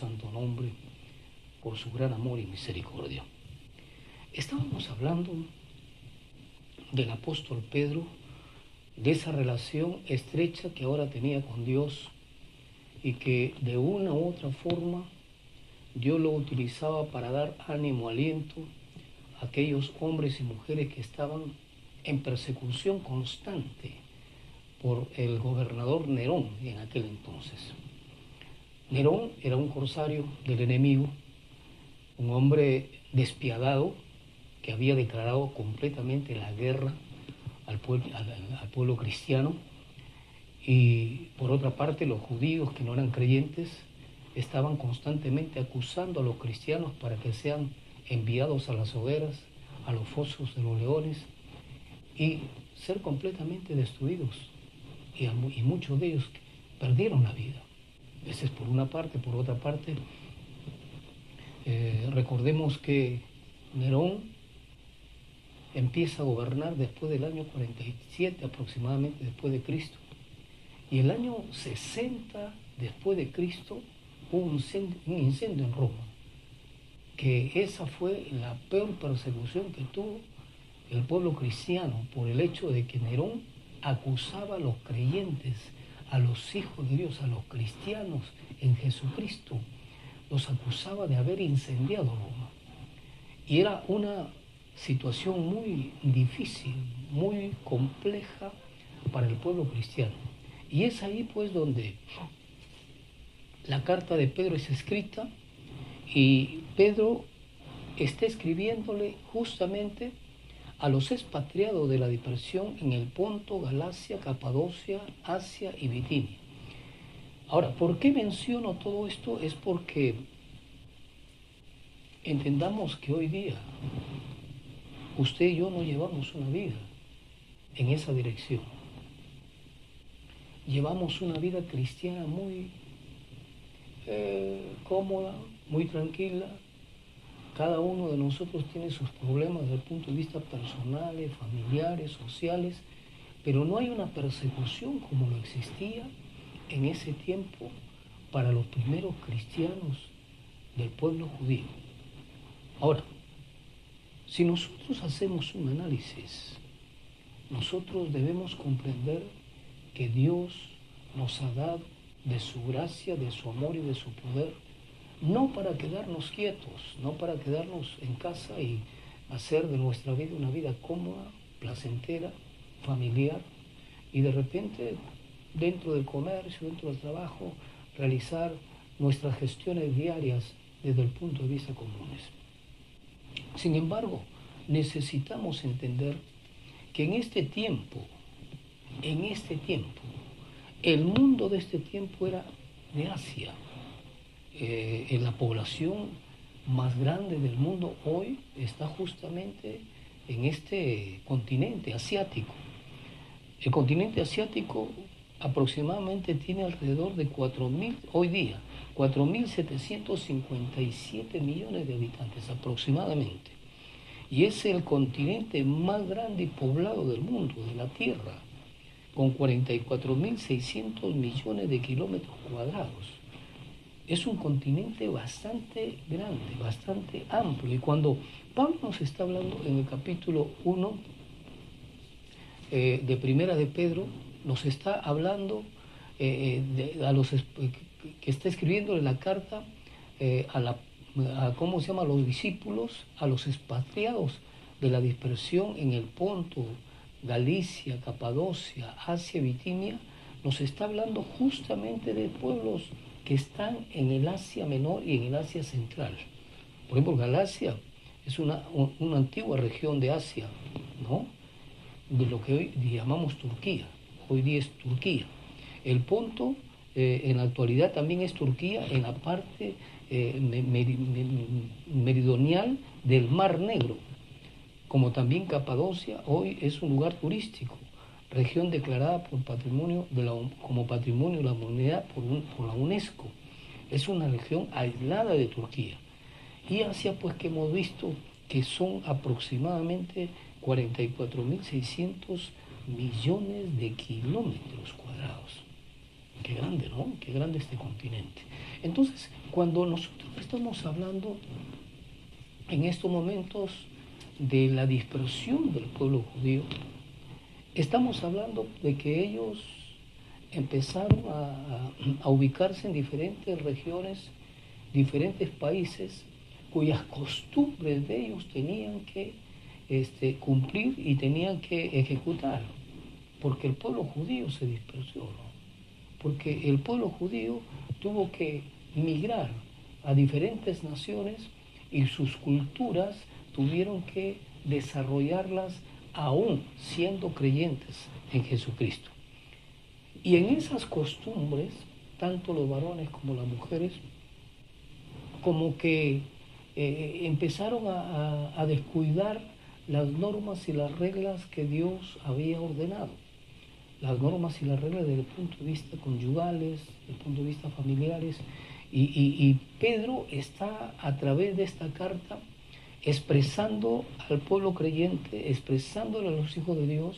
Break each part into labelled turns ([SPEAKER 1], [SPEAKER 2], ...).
[SPEAKER 1] santo nombre, por su gran amor y misericordia. Estábamos hablando del apóstol Pedro, de esa relación estrecha que ahora tenía con Dios y que de una u otra forma Dios lo utilizaba para dar ánimo, aliento a aquellos hombres y mujeres que estaban en persecución constante por el gobernador Nerón en aquel entonces. Nerón era un corsario del enemigo, un hombre despiadado que había declarado completamente la guerra al pueblo cristiano, y por otra parte los judíos que no eran creyentes estaban constantemente acusando a los cristianos para que sean enviados a las hogueras, a los fosos de los leones y ser completamente destruidos, y muchos de ellos perdieron la vida. Esa es por una parte. Por otra parte, recordemos que Nerón empieza a gobernar después del año 47 aproximadamente después de Cristo, y el año 60 después de Cristo hubo un incendio en Roma, que esa fue la peor persecución que tuvo el pueblo cristiano, por el hecho de que Nerón acusaba a los creyentes, a los hijos de Dios, a los cristianos en Jesucristo, los acusaba de haber incendiado Roma. Y era una situación muy difícil, muy compleja para el pueblo cristiano. Y es ahí pues donde la carta de Pedro es escrita, y Pedro está escribiéndole justamente a los expatriados de la dispersión en el Ponto, Galacia, Capadocia, Asia y Bitinia. Ahora, ¿por qué menciono todo esto? Es porque entendamos que hoy día usted y yo no llevamos una vida en esa dirección. Llevamos una vida cristiana muy cómoda, muy tranquila. Cada uno de nosotros tiene sus problemas desde el punto de vista personales, familiares, sociales, pero no hay una persecución como lo existía en ese tiempo para los primeros cristianos del pueblo judío. Ahora, si nosotros hacemos un análisis, nosotros debemos comprender que Dios nos ha dado de su gracia, de su amor y de su poder, no para quedarnos quietos, no para quedarnos en casa y hacer de nuestra vida una vida cómoda, placentera, familiar, y de repente dentro del comercio, dentro del trabajo, realizar nuestras gestiones diarias desde el punto de vista comunes. Sin embargo, necesitamos entender que en este tiempo, el mundo de este tiempo era de Asia. En la población más grande del mundo hoy está justamente en este continente asiático. El continente asiático aproximadamente tiene alrededor de 4.757 millones de habitantes aproximadamente. Y es el continente más grande y poblado del mundo, de la Tierra, con 44.600 millones de kilómetros cuadrados. Es un continente bastante grande, bastante amplio. Y cuando Pablo nos está hablando en el capítulo 1 de Primera de Pedro, nos está hablando que está escribiendo en la carta a los discípulos, a los expatriados de la dispersión en el Ponto, Galicia, Capadocia, Asia, Bitinia. Nos está hablando justamente de pueblos que están en el Asia Menor y en el Asia Central. Por ejemplo, Galacia es una antigua región de Asia, ¿no?, de lo que hoy llamamos Turquía. Hoy día es Turquía. El Ponto en la actualidad también es Turquía en la parte meridional del Mar Negro, como también Capadocia hoy es un lugar turístico, región declarada como Patrimonio de la Humanidad por la UNESCO. Es una región aislada de Turquía. Y Asia, pues, que hemos visto que son aproximadamente 44.600 millones de kilómetros cuadrados. Qué grande, ¿no? Qué grande este continente. Entonces, cuando nosotros estamos hablando en estos momentos de la dispersión del pueblo judío, estamos hablando de que ellos empezaron a ubicarse en diferentes regiones, diferentes países, cuyas costumbres de ellos tenían que cumplir y tenían que ejecutar, porque el pueblo judío se dispersó, ¿no? Porque el pueblo judío tuvo que migrar a diferentes naciones y sus culturas tuvieron que desarrollarlas aún siendo creyentes en Jesucristo. Y en esas costumbres, tanto los varones como las mujeres, como que empezaron a descuidar las normas y las reglas que Dios había ordenado. Las normas y las reglas desde el punto de vista conyugales, desde el punto de vista familiares. Y Pedro está a través de esta carta expresando al pueblo creyente, expresándole a los hijos de Dios,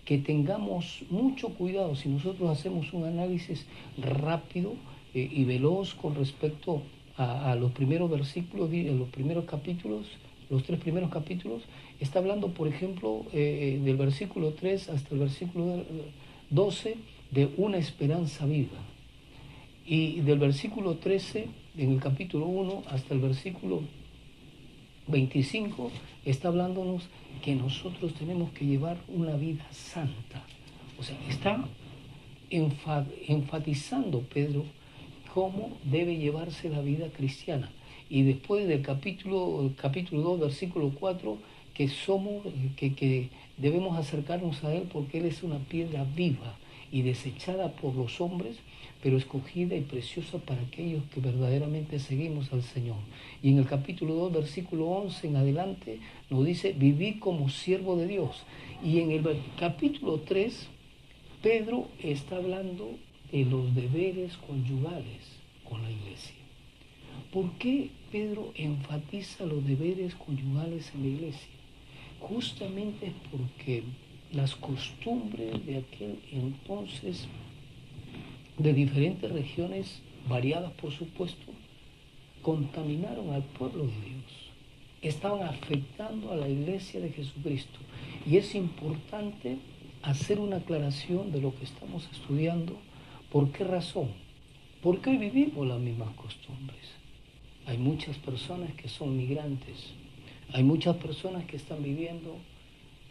[SPEAKER 1] que tengamos mucho cuidado si nosotros hacemos un análisis rápido y veloz con respecto a los primeros versículos, los primeros capítulos, los 3 primeros capítulos. Está hablando, por ejemplo, del versículo 3 hasta el versículo 12, de una esperanza viva. Y del versículo 13, en el capítulo 1, hasta el versículo 25, está hablándonos que nosotros tenemos que llevar una vida santa. O sea, está enfatizando Pedro cómo debe llevarse la vida cristiana. Y después del capítulo 2, versículo 4, que debemos acercarnos a Él porque Él es una piedra viva y desechada por los hombres, pero escogida y preciosa para aquellos que verdaderamente seguimos al Señor. Y en el capítulo 2, versículo 11 en adelante, nos dice, viví como siervo de Dios. Y en el capítulo 3, Pedro está hablando de los deberes conyugales con la iglesia. ¿Por qué Pedro enfatiza los deberes conyugales en la iglesia? Justamente es porque las costumbres de aquel entonces, de diferentes regiones, variadas por supuesto, contaminaron al pueblo de Dios. Estaban afectando a la iglesia de Jesucristo. Y es importante hacer una aclaración de lo que estamos estudiando. ¿Por qué razón? Porque hoy vivimos las mismas costumbres. Hay muchas personas que son migrantes. Hay muchas personas que están viviendo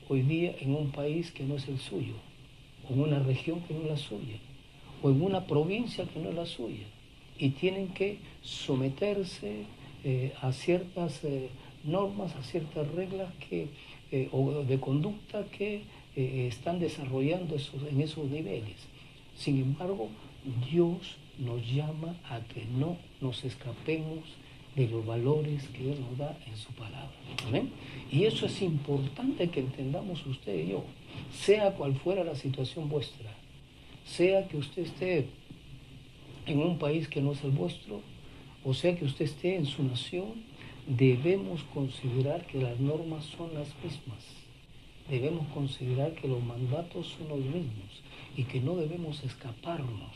[SPEAKER 1] hoy día en un país que no es el suyo, o en una región que no es la suya, o en una provincia que no es la suya, y tienen que someterse a ciertas normas, a ciertas reglas o de conducta que están desarrollando en esos niveles. Sin embargo, Dios nos llama a que no nos escapemos de los valores que Él nos da en su palabra. ¿Amén? Y eso es importante que entendamos usted y yo, sea cual fuera la situación vuestra, sea que usted esté en un país que no es el vuestro, o sea que usted esté en su nación, debemos considerar que las normas son las mismas. Debemos considerar que los mandatos son los mismos y que no debemos escaparnos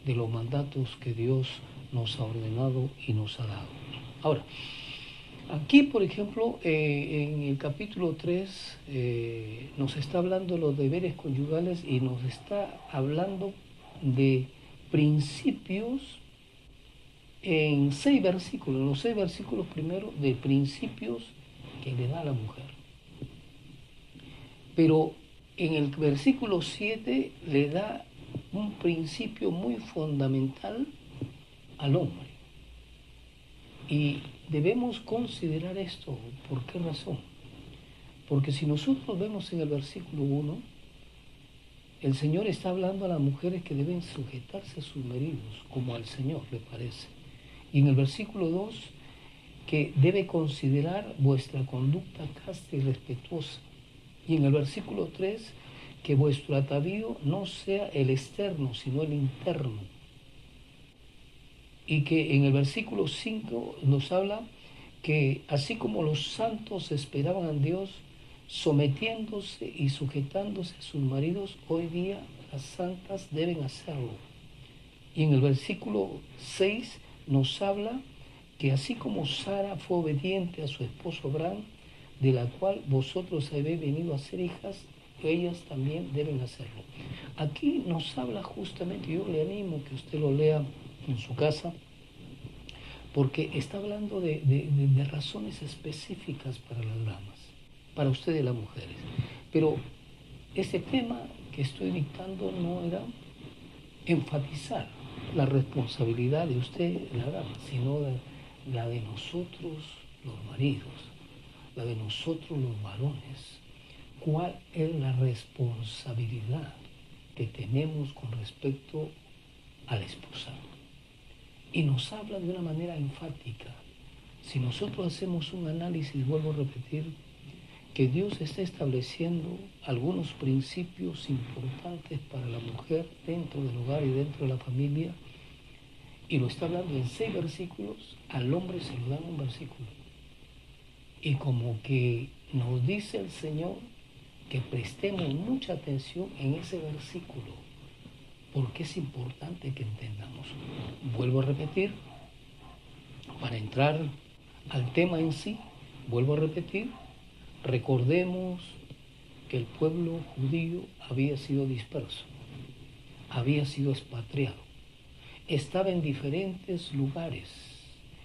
[SPEAKER 1] de los mandatos que Dios nos ha ordenado y nos ha dado. Ahora, aquí, por ejemplo, en el capítulo 3 nos está hablando de los deberes conyugales y nos está hablando de principios en 6 versículos, los 6 versículos primero de principios que le da a la mujer. Pero en el versículo 7 le da un principio muy fundamental al hombre. Y debemos considerar esto. ¿Por qué razón? Porque si nosotros vemos en el versículo 1, el Señor está hablando a las mujeres que deben sujetarse a sus maridos, como al Señor le parece. Y en el versículo 2, que debe considerar vuestra conducta casta y respetuosa. Y en el versículo 3, que vuestro atavío no sea el externo, sino el interno. Y que en el versículo 5 nos habla que así como los santos esperaban a Dios, sometiéndose y sujetándose a sus maridos, hoy día las santas deben hacerlo. Y en el versículo 6 nos habla que así como Sara fue obediente a su esposo Abraham, de la cual vosotros habéis venido a ser hijas, ellas también deben hacerlo. Aquí nos habla justamente, yo le animo que usted lo lea en su casa, porque está hablando de razones específicas para las damas, para ustedes las mujeres. Pero ese tema que estoy dictando no era enfatizar la responsabilidad de usted, la dama, sino la de nosotros, los maridos, la de nosotros, los varones. ¿Cuál es la responsabilidad que tenemos con respecto a la esposa? Y nos habla de una manera enfática. Si nosotros hacemos un análisis, vuelvo a repetir, que Dios está estableciendo algunos principios importantes para la mujer dentro del hogar y dentro de la familia, y lo está hablando en 6 versículos, al hombre se lo dan un versículo. Y como que nos dice el Señor que prestemos mucha atención en ese versículo, porque es importante que entendamos. Vuelvo a repetir, para entrar al tema en sí, vuelvo a repetir, recordemos que el pueblo judío había sido disperso, había sido expatriado, estaba en diferentes lugares,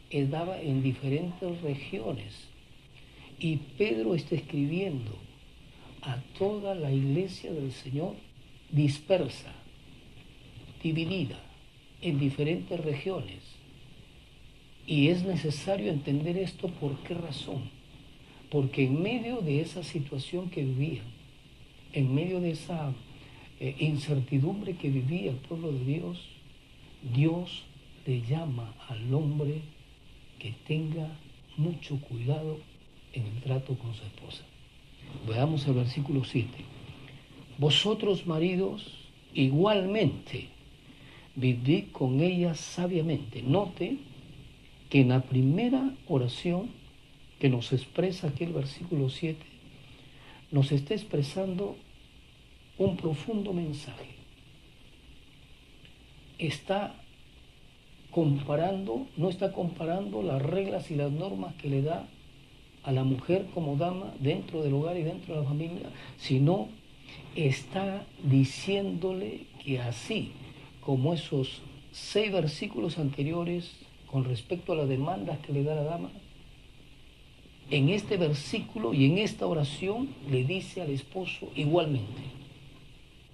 [SPEAKER 1] estaba en diferentes regiones, y Pedro está escribiendo a toda la iglesia del Señor dispersa, dividida en diferentes regiones. Y es necesario entender esto. ¿Por qué razón? Porque en medio de esa situación que vivían, en medio de esa incertidumbre que vivía el pueblo de Dios, Dios le llama al hombre que tenga mucho cuidado en el trato con su esposa. Veamos el versículo 7. Vosotros, maridos, igualmente vivid con ellas sabiamente. Note que en la primera oración que nos expresa aquí el versículo 7, nos está expresando un profundo mensaje. Está comparando, no está comparando las reglas y las normas que le da a la mujer como dama dentro del hogar y dentro de la familia, sino está diciéndole que así como esos 6 versículos anteriores con respecto a las demandas que le da la dama, en este versículo y en esta oración le dice al esposo igualmente,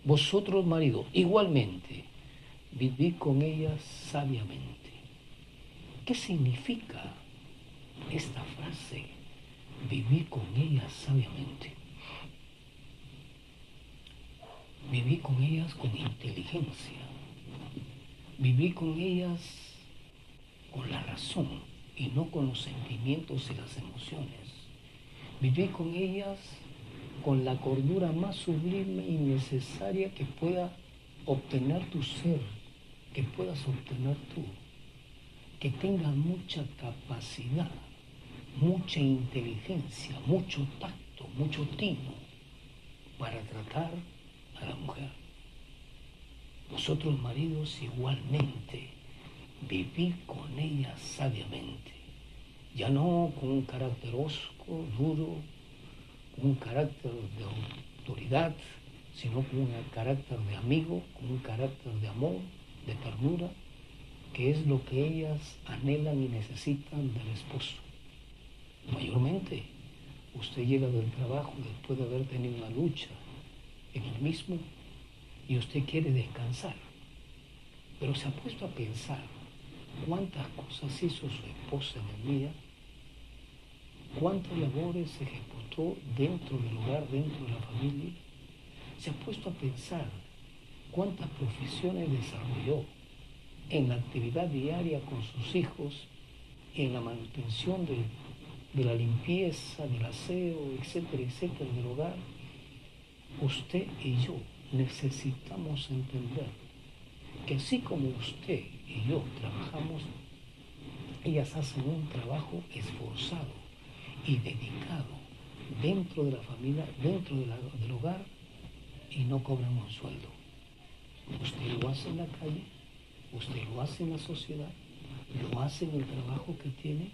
[SPEAKER 1] vosotros maridos, igualmente, vivid con ellas sabiamente. ¿Qué significa esta frase? Vivir con ellas sabiamente. Vivir con ellas con inteligencia. Vivir con ellas con la razón y no con los sentimientos y las emociones. Vivir con ellas con la cordura más sublime y necesaria que pueda obtener tu ser, que puedas obtener tú. Que tengas mucha capacidad, mucha inteligencia, mucho tacto, mucho tino para tratar a la mujer. Vosotros, maridos, igualmente, vivid con ella sabiamente, ya no con un carácter hosco, duro, con un carácter de autoridad, sino con un carácter de amigo, con un carácter de amor, de ternura, que es lo que ellas anhelan y necesitan del esposo. Mayormente, usted llega del trabajo después de haber tenido una lucha en el mismo y usted quiere descansar, pero se ha puesto a pensar cuántas cosas hizo su esposa en el día, cuántas labores se ejecutó dentro del hogar, dentro de la familia. Se ha puesto a pensar cuántas profesiones desarrolló en la actividad diaria con sus hijos, en la manutención de la limpieza, del aseo, etcétera, etcétera, del hogar. Usted y yo necesitamos entender que así como usted y yo trabajamos, ellas hacen un trabajo esforzado y dedicado dentro de la familia, dentro del hogar, y no cobran un sueldo. Usted lo hace en la calle usted lo hace en la sociedad, lo hace en el trabajo que tiene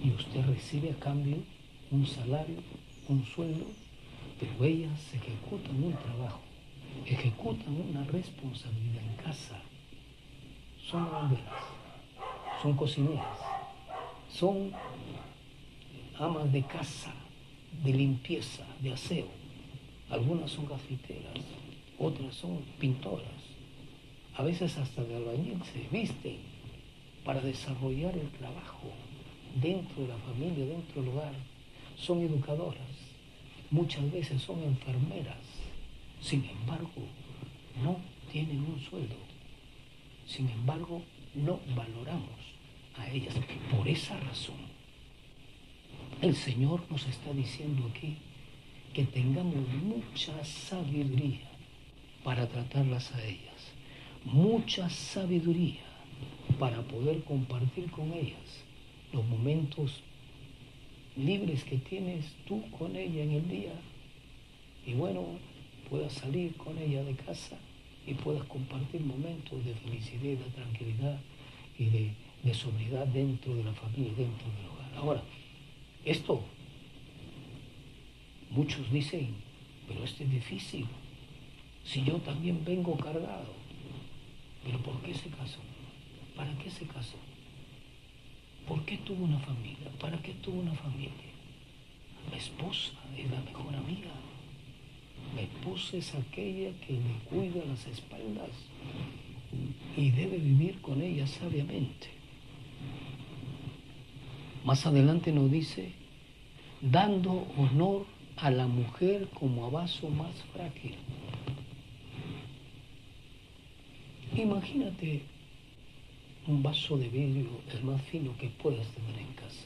[SPEAKER 1] y usted recibe a cambio un salario, un sueldo, pero ellas ejecutan un trabajo, ejecutan una responsabilidad en casa. Son lavanderas, son cocineras, son amas de casa, de limpieza, de aseo. Algunas son grafiteras, otras son pintoras. A veces hasta de albañil se visten para desarrollar el trabajo dentro de la familia, dentro del hogar. Son educadoras, muchas veces son enfermeras. Sin embargo, no tienen un sueldo. Sin embargo, no valoramos a ellas. Por esa razón, el Señor nos está diciendo aquí que tengamos mucha sabiduría para tratarlas a ellas. Mucha sabiduría para poder compartir con ellas los momentos libres que tienes tú con ella en el día. Y bueno, puedas salir con ella de casa y puedas compartir momentos de felicidad, de tranquilidad y de sobriedad dentro de la familia, dentro del hogar. Ahora, esto, muchos dicen, pero esto es difícil. Si yo también vengo cargado, ¿pero por qué se casó? ¿Para qué se casó? ¿Por qué tuvo una familia? ¿Para qué tuvo una familia? La esposa es la mejor amiga. La esposa es aquella que le cuida las espaldas y debe vivir con ella sabiamente. Más adelante nos dice, dando honor a la mujer como a vaso más frágil. Imagínate un vaso de vidrio, el más fino que puedas tener en casa.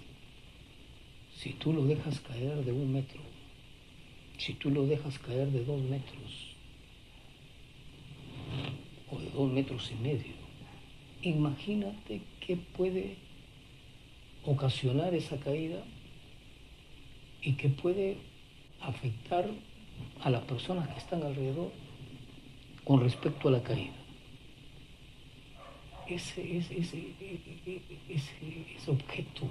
[SPEAKER 1] Si tú lo dejas caer de 1 metro, si tú lo dejas caer de 2 metros, o de 2,5 metros, imagínate qué puede ocasionar esa caída y qué puede afectar a las personas que están alrededor con respecto a la caída. Ese objeto,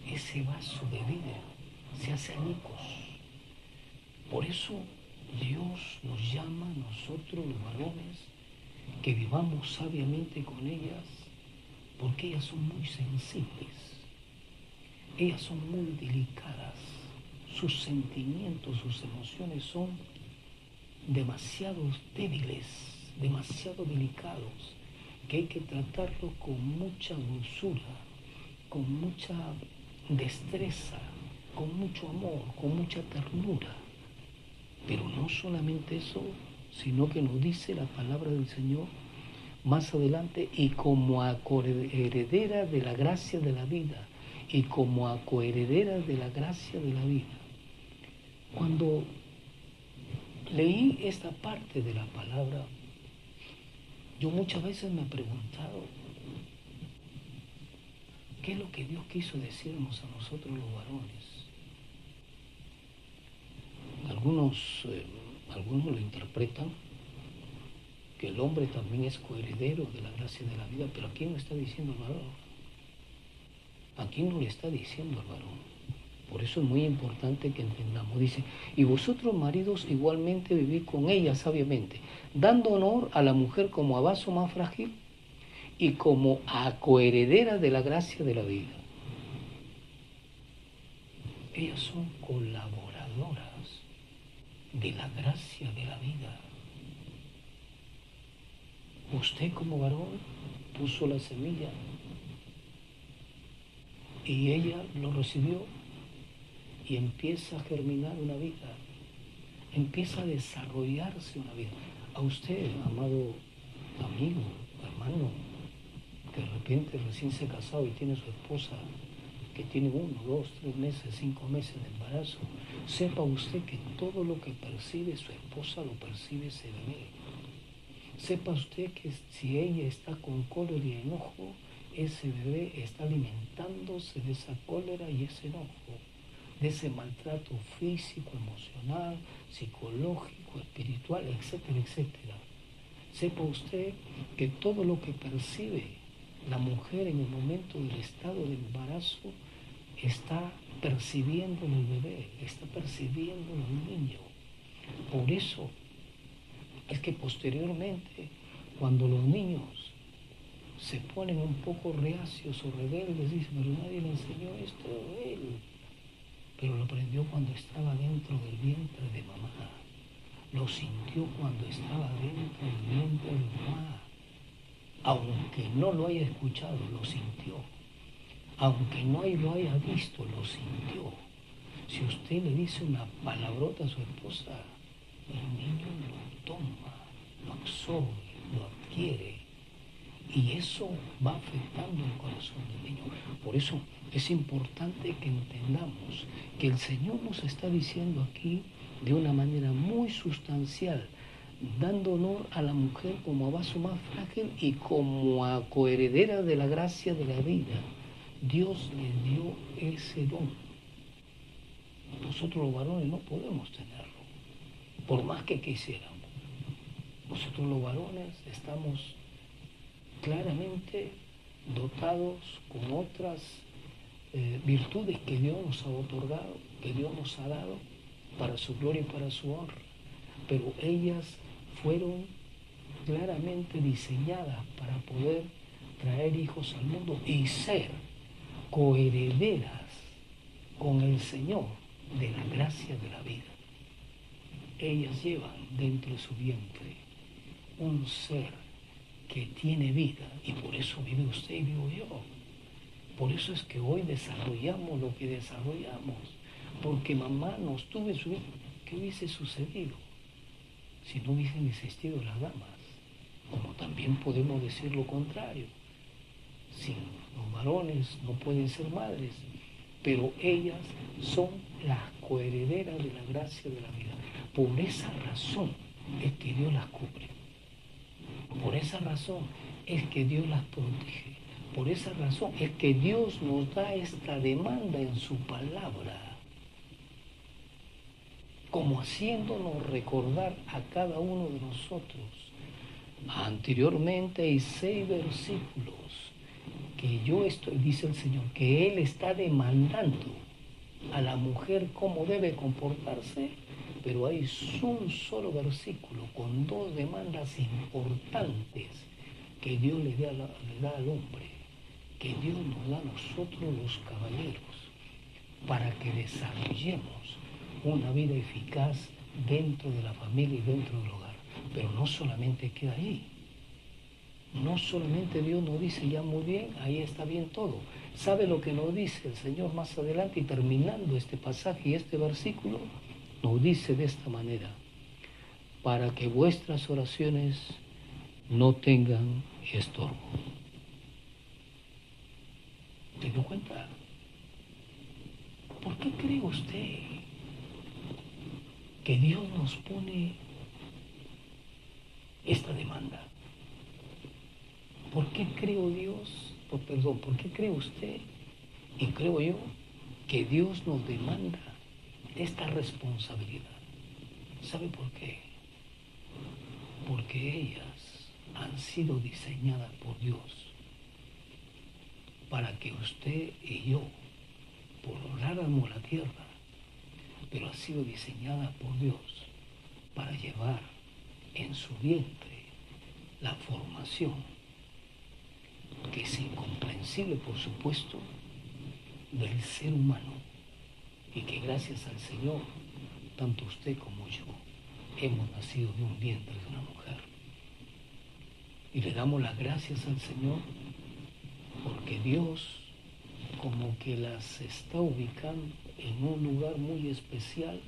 [SPEAKER 1] ese vaso de vidrio, se hace añicos. Por eso Dios nos llama a nosotros los varones que vivamos sabiamente con ellas, porque ellas son muy sensibles, ellas son muy delicadas, sus sentimientos, sus emociones son demasiado débiles, demasiado delicados, que hay que tratarlo con mucha dulzura, con mucha destreza, con mucho amor, con mucha ternura. Pero no solamente eso, sino que nos dice la palabra del Señor más adelante, y como a coheredera de la gracia de la vida, y como a coheredera de la gracia de la vida. Cuando leí esta parte de la palabra, yo muchas veces me he preguntado, ¿qué es lo que Dios quiso decirnos a nosotros los varones? Algunos lo interpretan que el hombre también es coheredero de la gracia de la vida, pero aquí no está diciendo el varón. Aquí no le está diciendo el varón. Por eso es muy importante que entendamos. Dice, y vosotros maridos igualmente vivid con ella sabiamente, dando honor a la mujer como a vaso más frágil y como a coheredera de la gracia de la vida. Ellas son colaboradoras de la gracia de la vida. Usted como varón puso la semilla y ella lo recibió y empieza a germinar una vida, empieza a desarrollarse una vida. A usted, amado amigo, hermano, que de repente recién se ha casado y tiene su esposa que tiene 1, 2, 3 meses, 5 meses de embarazo, sepa usted que todo lo que percibe su esposa lo percibe ese bebé. Sepa usted que si ella está con cólera y enojo, ese bebé está alimentándose de esa cólera y ese enojo, de ese maltrato físico, emocional, psicológico, espiritual, etcétera, etcétera. Sepa usted que todo lo que percibe la mujer en el momento del estado de embarazo está percibiendo el bebé, está percibiendo el niño. Por eso es que posteriormente, cuando los niños se ponen un poco reacios o rebeldes, dicen, pero nadie le enseñó esto a él. Pero lo aprendió cuando estaba dentro del vientre de mamá. Lo sintió cuando estaba dentro del vientre de mamá. Aunque no lo haya escuchado, lo sintió. Aunque no lo haya visto, lo sintió. Si usted le dice una palabrota a su esposa, el niño lo toma, lo absorbe, lo adquiere. Y eso va afectando el corazón del niño. Por eso es importante que entendamos que el Señor nos está diciendo aquí de una manera muy sustancial, dando honor a la mujer como a vaso más frágil y como a coheredera de la gracia de la vida. Dios le dio ese don. Nosotros los varones no podemos tenerlo, por más que quisiéramos. Nosotros los varones estamos claramente dotados con otras virtudes que Dios nos ha otorgado, que Dios nos ha dado para su gloria y para su honra. Pero ellas fueron claramente diseñadas para poder traer hijos al mundo y ser coherederas con el Señor de la gracia de la vida. Ellas llevan dentro de su vientre un ser que tiene vida, y por eso vive usted y vivo yo. Por eso es que hoy desarrollamos lo que desarrollamos, porque mamá nos tuvo en su vida. ¿Qué hubiese sucedido si no hubiesen existido las damas? Como también podemos decir lo contrario. Si los varones no pueden ser madres, pero ellas son las coherederas de la gracia de la vida. Por esa razón es que Dios las cubre. Por esa razón es que Dios las protege. Por esa razón es que Dios nos da esta demanda en su palabra, como haciéndonos recordar a cada uno de nosotros. Anteriormente hay 6 versículos que yo estoy, dice el Señor, que Él está demandando a la mujer cómo debe comportarse, pero hay un solo versículo con 2 demandas importantes que Dios le da al hombre, que Dios nos da a nosotros los caballeros, para que desarrollemos una vida eficaz dentro de la familia y dentro del hogar. Pero no solamente queda ahí. No solamente Dios nos dice, ya muy bien, ahí está bien todo. ¿Sabe lo que nos dice el Señor más adelante? Y terminando este pasaje y este versículo, nos dice de esta manera: para que vuestras oraciones no tengan estorbo. ¿Se dio cuenta? ¿Por qué cree usted que Dios nos pone esta demanda? ¿Por qué creo Dios, por qué cree usted y creo yo que Dios nos demanda esta responsabilidad? ¿Sabe por qué? Porque ellas han sido diseñadas por Dios para que usted y yo pobláramos la tierra, pero ha sido diseñada por Dios para llevar en su vientre la formación, que es incomprensible, por supuesto, del ser humano, y que gracias al Señor, tanto usted como yo, hemos nacido de un vientre de una mujer. Y le damos las gracias al Señor porque Dios como que las está ubicando en un lugar muy especial,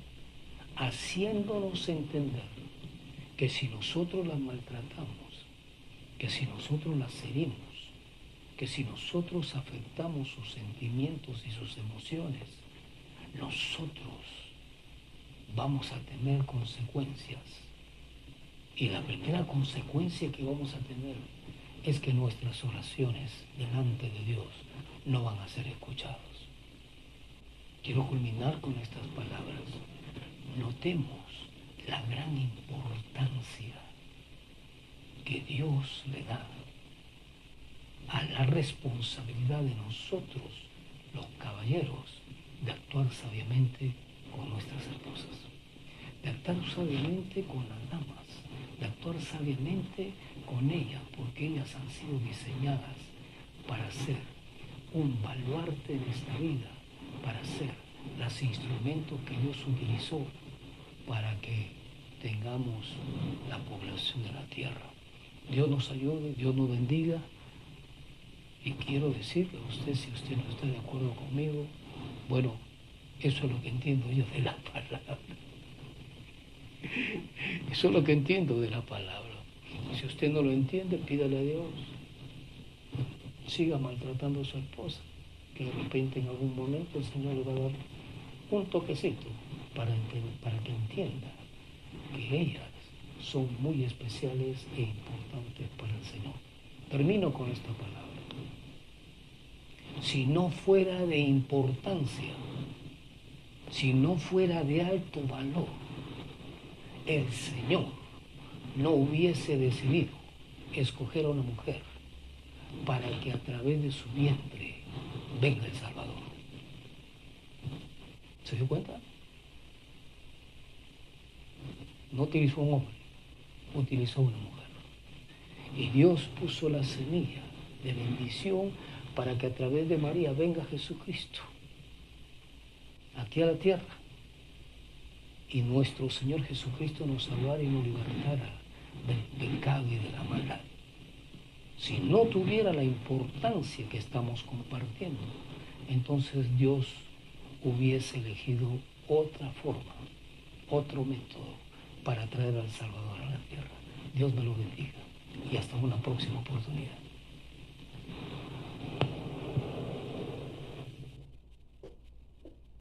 [SPEAKER 1] haciéndonos entender que si nosotros las maltratamos, que si nosotros las herimos, que si nosotros afectamos sus sentimientos y sus emociones, nosotros vamos a tener consecuencias. Y la primera consecuencia que vamos a tener es que nuestras oraciones delante de Dios no van a ser escuchadas. Quiero culminar con estas palabras. Notemos la gran importancia que Dios le da a la responsabilidad de nosotros, los caballeros, de actuar sabiamente con nuestras esposas, de actuar sabiamente con las damas, de actuar sabiamente con ellas, porque ellas han sido diseñadas para ser un baluarte de esta vida, para ser los instrumentos que Dios utilizó para que tengamos la población de la tierra. Dios nos ayude, Dios nos bendiga. Y quiero decirle a usted, si usted no está de acuerdo conmigo, bueno, eso es lo que entiendo yo de la palabra. Eso es lo que entiendo de la palabra. Si usted no lo entiende, pídale a Dios. Siga maltratando a su esposa, que de repente en algún momento el Señor le va a dar un toquecito para que entienda que ellas son muy especiales e importantes para el Señor. Termino con esta palabra. Si no fuera de importancia, si no fuera de alto valor, el Señor no hubiese decidido escoger a una mujer para que a través de su vientre venga el Salvador. ¿Se dio cuenta? No utilizó un hombre, utilizó una mujer. Y Dios puso la semilla de bendición para que a través de María venga Jesucristo aquí a la tierra y nuestro Señor Jesucristo nos salvara y nos libertara del pecado y de la maldad. Si no tuviera la importancia que estamos compartiendo, entonces Dios hubiese elegido otra forma, otro método para traer al Salvador a la tierra. Dios me lo bendiga y hasta una próxima oportunidad.